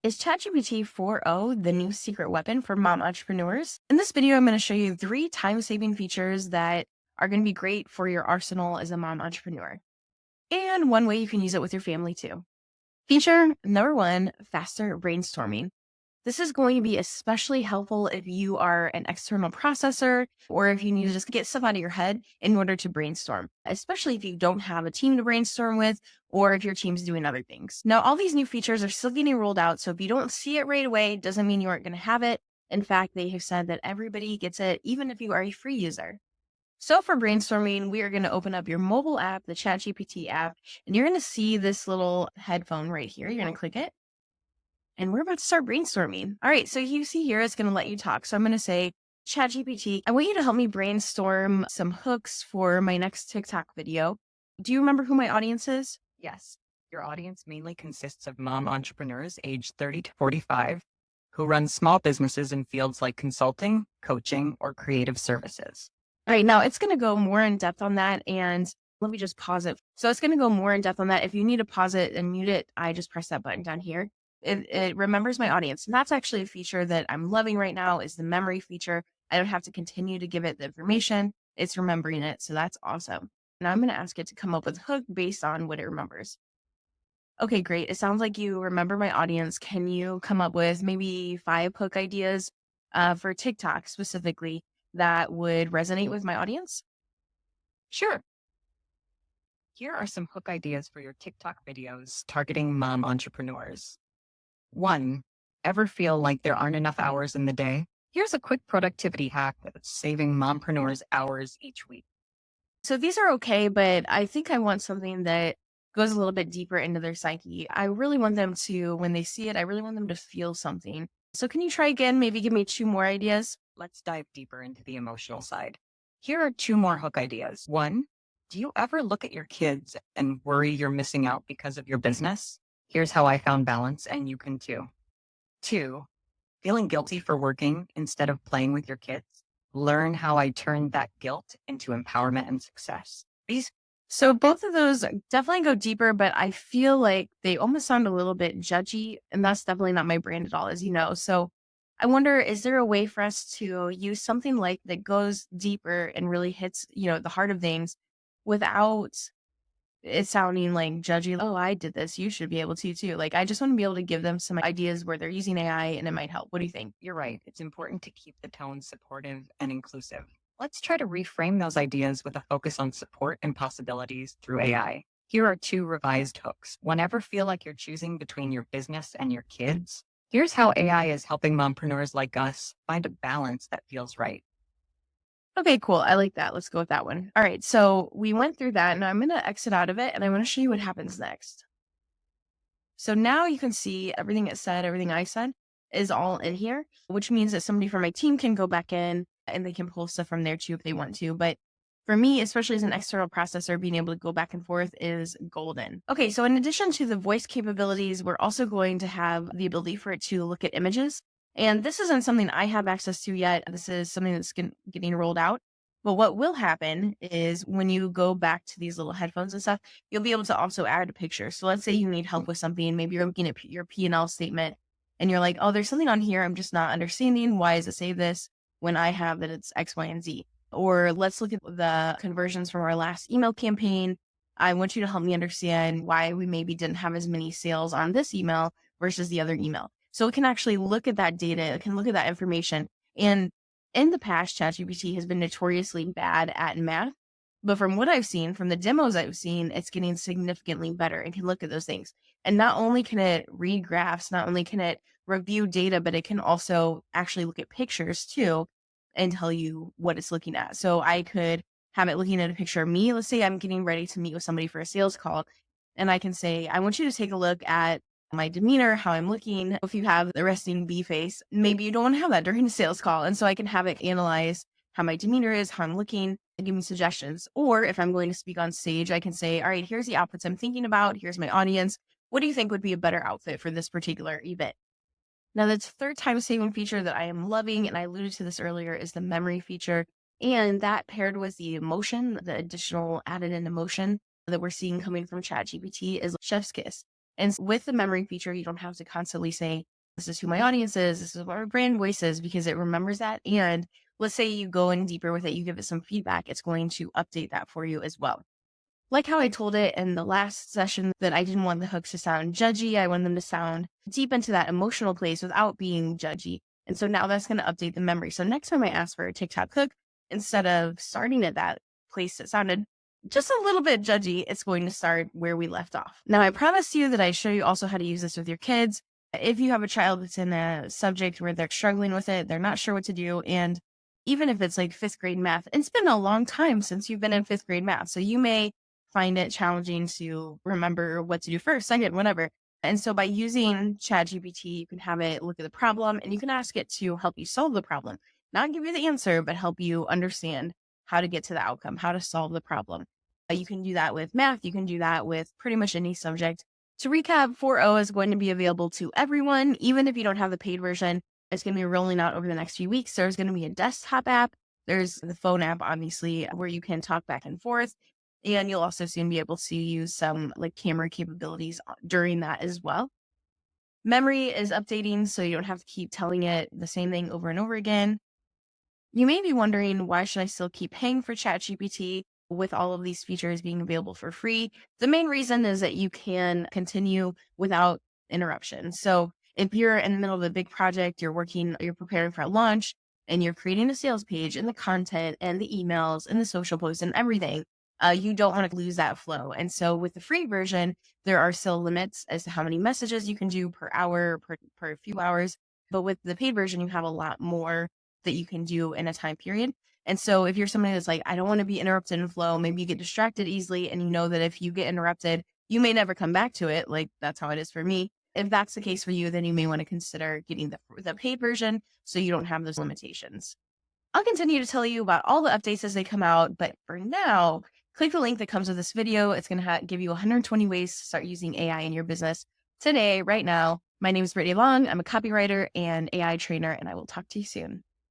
Is ChatGPT 4o the new secret weapon for mom entrepreneurs? In this video, I'm going to show you 3 time-saving features that are going to be great for your arsenal as a mom entrepreneur, and one way you can use it with your family too. Feature number 1, faster brainstorming. This is going to be especially helpful if you are an external processor or if you need to just get stuff out of your head in order to brainstorm, especially if you don't have a team to brainstorm with or if your team's doing other things. Now, all these new features are still getting rolled out. So if you don't see it right away, it doesn't mean you aren't going to have it. In fact, they have said that everybody gets it, even if you are a free user. So for brainstorming, we are going to open up your mobile app, the ChatGPT app, and you're going to see this little headphone right here. You're going to click it. And we're about to start brainstorming. All right, so you see here, it's going to let you talk. So I'm going to say, ChatGPT, I want you to help me brainstorm some hooks for my next TikTok video. Do you remember who my audience is? Yes, your audience mainly consists of mom entrepreneurs aged 30 to 45 who run small businesses in fields like consulting, coaching, or creative services. All right, now it's going to go more in depth on that. And let me just pause it. So it's going to go more in depth on that. If you need to pause it and mute it, I just press that button down here. It remembers my audience. And that's actually a feature that I'm loving right now is the memory feature. I don't have to continue to give it the information. It's remembering it. So that's awesome. Now I'm going to ask it to come up with a hook based on what it remembers. Okay, great. It sounds like you remember my audience. Can you come up with maybe 5 hook ideas for TikTok specifically that would resonate with my audience? Sure, here are some hook ideas for your TikTok videos targeting mom entrepreneurs. 1. Ever feel like there aren't enough hours in the day? Here's a quick productivity hack that's saving mompreneurs hours each week. So these are okay, but I think I want something that goes a little bit deeper into their psyche. I really want them to, when they see it, I really want them to feel something. So can you try again? Maybe give me 2 more ideas. Let's dive deeper into the emotional side. Here are 2 more hook ideas. 1, do you ever look at your kids and worry you're missing out because of your business? Here's how I found balance, and you can too. 2, feeling guilty for working instead of playing with your kids? Learn how I turned that guilt into empowerment and success. These So both of those definitely go deeper, but I feel like they almost sound a little bit judgy, and that's definitely not my brand at all, as you know. So I wonder, is there a way for us to use something like that goes deeper and really hits, the heart of things without it sounding like judgy? Oh, I did this. You should be able to too. Like, I just want to be able to give them some ideas where they're using AI and it might help. What do you think? You're right. It's important to keep the tone supportive and inclusive. Let's try to reframe those ideas with a focus on support and possibilities through AI. Here are 2 revised hooks. Whenever feel like you're choosing between your business and your kids, here's how AI is helping mompreneurs like us find a balance that feels right. Okay, cool. I like that. Let's go with that one. All right. So we went through that and I'm going to exit out of it and I'm going to show you what happens next. So now you can see everything it said, everything I said is all in here, which means that somebody from my team can go back in and they can pull stuff from there too if they want to. But for me, especially as an external processor, being able to go back and forth is golden. Okay, so in addition to the voice capabilities, we're also going to have the ability for it to look at images. And this isn't something I have access to yet. This is something that's getting rolled out. But what will happen is when you go back to these little headphones and stuff, you'll be able to also add a picture. So let's say you need help with something. Maybe you're looking at your P&L statement and you're like, oh, there's something on here I'm just not understanding. Why does it say this when I have that it's X, Y, and Z? Or let's look at the conversions from our last email campaign. I want you to help me understand why we maybe didn't have as many sales on this email versus the other email. So it can actually look at that data, it can look at that information. And in the past, ChatGPT has been notoriously bad at math. But from what I've seen, from the demos I've seen, it's getting significantly better and can look at those things. And not only can it read graphs, not only can it review data, but it can also actually look at pictures too and tell you what it's looking at. So I could have it looking at a picture of me. Let's say I'm getting ready to meet with somebody for a sales call. And I can say, I want you to take a look at my demeanor, how I'm looking. If you have the resting bee face, maybe you don't want to have that during a sales call. And so I can have it analyze how my demeanor is, how I'm looking, and give me suggestions. Or if I'm going to speak on stage, I can say, all right, here's the outfits I'm thinking about. Here's my audience. What do you think would be a better outfit for this particular event? Now, that's third time saving feature that I am loving, and I alluded to this earlier, is the memory feature. And that paired with the emotion, the additional added in emotion that we're seeing coming from ChatGPT is chef's kiss. And with the memory feature, you don't have to constantly say, this is who my audience is, this is what our brand voice is, because it remembers that. And let's say you go in deeper with it, you give it some feedback, it's going to update that for you as well. Like how I told it in the last session that I didn't want the hooks to sound judgy. I want them to sound deep into that emotional place without being judgy. And so now that's going to update the memory. So next time I ask for a TikTok hook, instead of starting at that place that sounded just a little bit judgy, it's going to start where we left off. Now, I promised you that I show you also how to use this with your kids. If you have a child that's in a subject where they're struggling with it, they're not sure what to do, and even if it's like fifth grade math, it's been a long time since you've been in fifth grade math. So you may find it challenging to remember what to do first, second, whatever. And so by using ChatGPT, you can have it look at the problem and you can ask it to help you solve the problem, not give you the answer, but help you understand how to get to the outcome, how to solve the problem. You can do that with math. You can do that with pretty much any subject. To recap, 4o is going to be available to everyone, even if you don't have the paid version. It's going to be rolling out over the next few weeks. There's going to be a desktop app. There's the phone app, obviously, where you can talk back and forth. And you'll also soon be able to use some like camera capabilities during that as well. Memory is updating, so you don't have to keep telling it the same thing over and over again. You may be wondering, why should I still keep paying for ChatGPT with all of these features being available for free? The main reason is that you can continue without interruption. So if you're in the middle of a big project, you're preparing for a launch, and you're creating a sales page and the content and the emails and the social posts and everything, you don't want to lose that flow. And so with the free version, there are still limits as to how many messages you can do per hour, per few hours. But with the paid version, you have a lot more that you can do in a time period. And so if you're somebody that's like, I don't want to be interrupted in flow, maybe you get distracted easily and you know that if you get interrupted, you may never come back to it. Like that's how it is for me. If that's the case for you, then you may want to consider getting the paid version so you don't have those limitations. I'll continue to tell you about all the updates as they come out, but for now, click the link that comes with this video. It's going to give you 120 ways to start using AI in your business today, right now. My name is Brittany Long. I'm a copywriter and AI trainer, and I will talk to you soon.